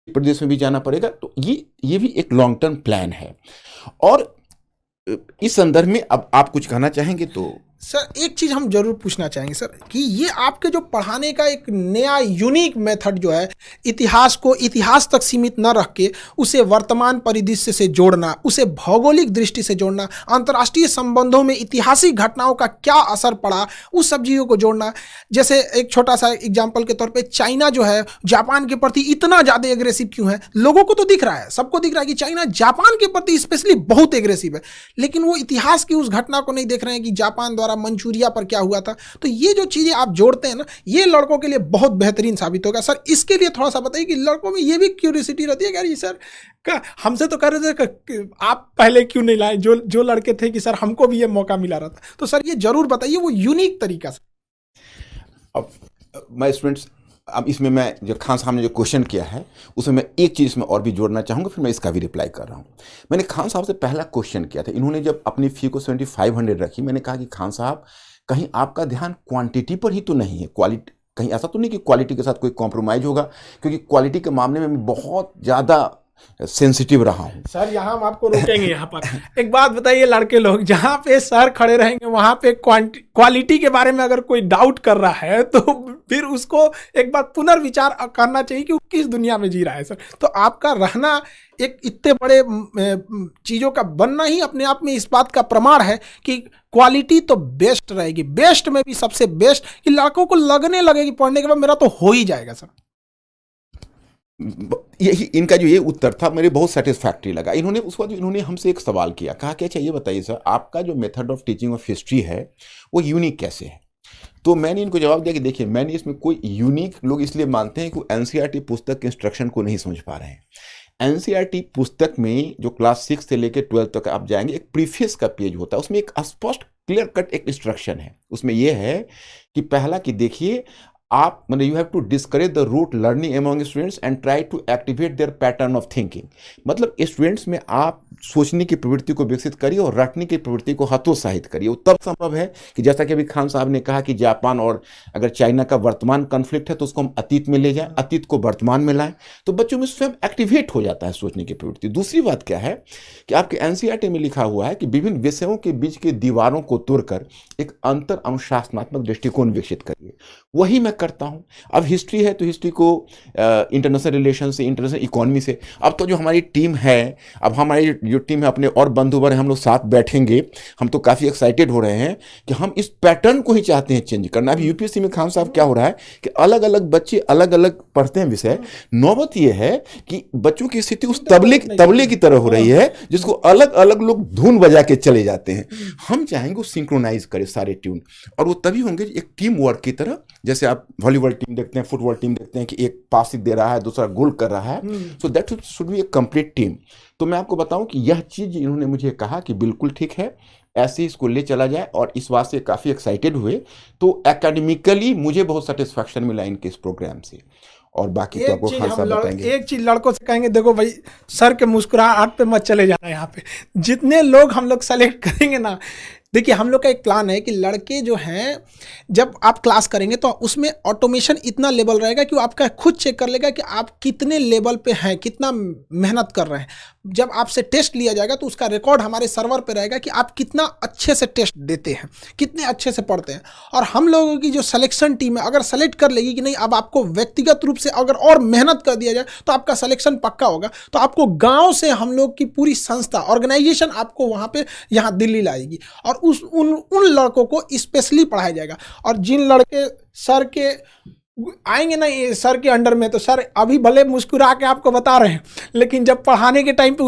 प्रदेश में भी जाना पड़ेगा। तो ये भी एक लॉन्ग टर्म प्लान है। और इस संदर्भ में अब आप कुछ कहना चाहेंगे तो? सर एक चीज़ हम जरूर पूछना चाहेंगे सर कि ये आपके जो पढ़ाने का एक नया यूनिक मेथड जो है, इतिहास को इतिहास तक सीमित न रख के उसे वर्तमान परिदृश्य से जोड़ना, उसे भौगोलिक दृष्टि से जोड़ना, अंतर्राष्ट्रीय संबंधों में ऐतिहासिक घटनाओं का क्या असर पड़ा उस सब चीज़ों को जोड़ना। जैसे एक छोटा सा एग्जाम्पल के तौर पर चाइना जो है जापान के प्रति इतना ज़्यादा एग्रेसिव क्यों है? लोगों को तो दिख रहा है, सबको दिख रहा है कि चाइना जापान के प्रति स्पेशली बहुत एग्रेसिव है, लेकिन वो इतिहास की उस घटना को नहीं देख रहे हैं कि जापान द्वारा मंचूरिया पर क्या हुआ था। तो ये जो चीजें आप जोड़ते हैं ना, ये लड़कों के लिए बहुत बेहतरीन साबित होगा। सर इसके लिए थोड़ा सा बताइए कि लड़कों में ये भी क्यूरियोसिटी रहती है कि यार सर का हमसे तो कर रहे थे कि आप पहले क्यों नहीं लाए, जो लड़के थे कि सर हमको भी ये मौका मिला रहा था। तो सर ये जरूर बताइए वो यूनिक तरीका से। अब मैं स्टूडेंट्स, अब इसमें मैं जो खान साहब ने जो क्वेश्चन किया है उसमें मैं एक चीज़ इसमें और भी जोड़ना चाहूँगा, फिर मैं इसका भी रिप्लाई कर रहा हूँ। मैंने खान साहब से पहला क्वेश्चन किया था, इन्होंने जब अपनी फ़ी को 7500 रखी, मैंने कहा कि खान साहब कहीं आपका ध्यान क्वांटिटी पर ही तो नहीं है, क्वालिटी, कहीं ऐसा तो नहीं कि क्वालिटी के साथ कोई कॉम्प्रोमाइज़ होगा, क्योंकि क्वालिटी के मामले में मैं बहुत ज़्यादा सेंसिटिव रहा हूँ। सर यहाँ हम आपको रोकेंगे यहाँ पर। एक बात बताइए, लड़के लोग जहाँ पे सर खड़े रहेंगे वहाँ पे क्वालिटी के बारे में अगर कोई डाउट कर रहा है तो फिर उसको एक बार पुनर्विचार करना चाहिए कि वो किस दुनिया में जी रहा है सर। तो आपका रहना, एक इतने बड़े चीज़ों का बनना ही अपने आप में इस बात का प्रमाण है कि क्वालिटी तो बेस्ट रहेगी, बेस्ट में भी सबसे बेस्ट, कि लड़कों को लगने लगेगी पढ़ने के बाद मेरा तो हो ही जाएगा सर। यही इनका जो ये उत्तर था मेरे बहुत सेटिस्फैक्ट्री लगा। इन्होंने उस वक्त इन्होंने हमसे एक सवाल किया, कहा कि अच्छा ये बताइए सर, आपका जो method of teaching of history है वो यूनिक कैसे है? तो मैंने इनको जवाब दिया कि देखिए, मैंने इसमें कोई यूनिक, लोग इसलिए मानते हैं कि वो एनसीईआरटी पुस्तक के इंस्ट्रक्शन को नहीं समझ पा रहे हैं। एनसीईआरटी पुस्तक में जो क्लास 6 से लेकर 12 तक आप जाएंगे, एक प्रीफेस का पेज होता है, उसमें एक स्पष्ट क्लियर कट एक इंस्ट्रक्शन है। उसमें यह है कि पहला कि देखिए आप मतलब you have to discourage the rote learning among students and try to activate their pattern of thinking. मतलब स्टूडेंट्स में आप सोचने की प्रवृत्ति को विकसित करिए और रटने की प्रवृत्ति को हतोत्साहित करिए। वो तब संभव है कि जैसा कि अभी खान साहब ने कहा कि जापान और अगर चाइना का वर्तमान कॉन्फ्लिक्ट है तो उसको हम अतीत में ले जाएं, अतीत को वर्तमान में लाएं, तो बच्चों में स्वयं एक्टिवेट हो जाता है सोचने की प्रवृत्ति। दूसरी बात क्या है कि आपके एनसीईआरटी में लिखा हुआ है कि विभिन्न विषयों के बीच के दीवारों को तोड़कर एक अंतर अनुशासनात्मक दृष्टिकोण विकसित करिए। वही मैं करता हूं। अब हिस्ट्री है तो हिस्ट्री को इंटरनेशनल रिलेशन से, इंटरनेशनल इकोनॉमी से, अब तो जो हमारी टीम है, अब हमारी जो टीम है अपने और बंधुवर हैं, हम लोग साथ बैठेंगे, हम तो काफ़ी एक्साइटेड हो रहे हैं कि हम इस पैटर्न को ही चाहते हैं चेंज करना। अभी यूपीएससी में खान साहब क्या हो रहा है कि अलग अलग बच्चे अलग अलग पढ़ते हैं विषय, नौबत यह है कि बच्चों की स्थिति उस तबले की तरह हो रही है जिसको अलग अलग लोग धुन बजा के चले जाते हैं। हम चाहेंगे सिंक्रोनाइज करें सारे ट्यून, और वो तभी होंगे एक टीम वर्क की तरह। जैसे आप वॉलीबॉल टीम देखते हैं, फुटबॉल टीम देखते हैं कि एक पासिंग दे रहा है, दूसरा गोल कर रहा है, so that should be A complete team. तो मैं आपको बताऊं कि यह चीज़ इन्होंने मुझे कहा कि बिल्कुल ठीक है, ऐसे ही इसको ले चला जाए, और इस बात से काफ़ी एक्साइटेड हुए। तो एकेडमिकली मुझे बहुत सेटिस्फैक्शन मिला इनके इस प्रोग्राम से, और बाकी तो आपको खान साहब बताएंगे। एक चीज लड़कों से कहेंगे, देखो भाई सर के मुस्कुराहट पे मत चले जाना। यहाँ पे जितने लोग हम लोग सेलेक्ट करेंगे ना, देखिए हम लोग का एक प्लान है कि लड़के जो हैं जब आप क्लास करेंगे तो उसमें ऑटोमेशन इतना लेवल रहेगा कि वो आपका खुद चेक कर लेगा कि आप कितने लेवल पे हैं, कितना मेहनत कर रहे हैं। जब आपसे टेस्ट लिया जाएगा तो उसका रिकॉर्ड हमारे सर्वर पे रहेगा कि आप कितना अच्छे से टेस्ट देते हैं, कितने अच्छे से पढ़ते हैं। और हम लोगों की जो सिलेक्शन टीम है अगर सेलेक्ट कर लेगी कि नहीं अब आपको व्यक्तिगत रूप से अगर और मेहनत कर दिया जाए तो आपका सिलेक्शन पक्का होगा, तो आपको गाँव से हम लोग की पूरी संस्था ऑर्गेनाइजेशन आपको वहाँ पर यहाँ दिल्ली लाएगी और उन लड़कों को स्पेशली पढ़ाया जाएगा। और जिन लड़के सर के आएंगे ना ये सर के अंडर में, तो सर अभी भले मुस्कुरा के आपको बता रहे हैं, लेकिन जब पढ़ाने के टाइम पे